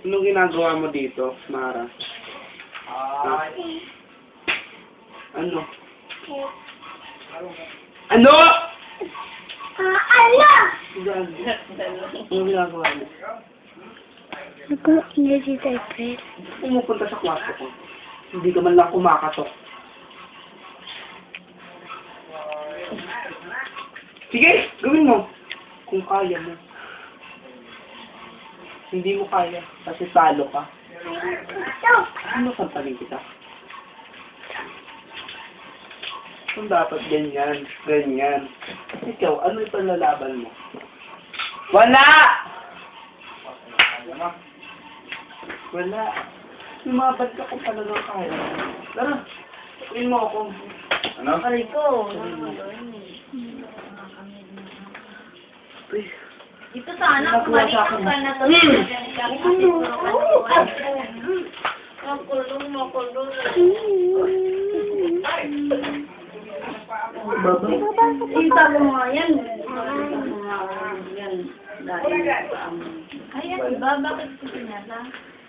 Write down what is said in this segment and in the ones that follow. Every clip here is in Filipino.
Anong ginagawa mo dito, Mara? Ano? Ano? Ala! Anong ginagawa mo? Nag-energy type. Pumupunta sa kwarto ko. Hindi ka man lang kumakatok. Sige, gawin mo. Kung kaya mo. Hindi mo kaya. Kasi talo ka. Ano sampalin kita? Kung dapat ganyan, ganyan. Ikaw, ano yung panlalaban mo? Wala! Wala. Lumabad ka kung talagang kaya. Tara, tuwin mo ako. Ano? Aray ko. Ito sana, kumalik ka na to. Makulong. Baba. Kita mo nga yan. Ayan, iba, bakit ko sinala?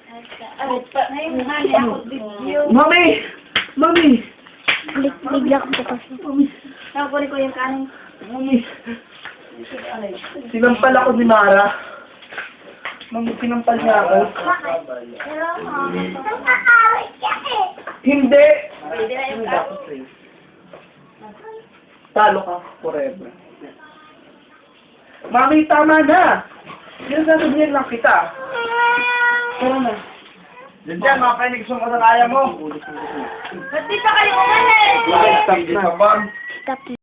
Ngayon nga niya ako video. Mami! Mami! Bigla ko kasi. Nakukunin ko yung kanin. Mami! Sinampal ako ni Mara. Mami, sinampal niya ako. Hindi! Pwede na yung kanin. Talo ka forever. Mami, tama na! Yan sasabihin lang kita. Tara na. Diyan, makinig sa kaya mo. Ba't di pa kayo umalis? Stop na. Stop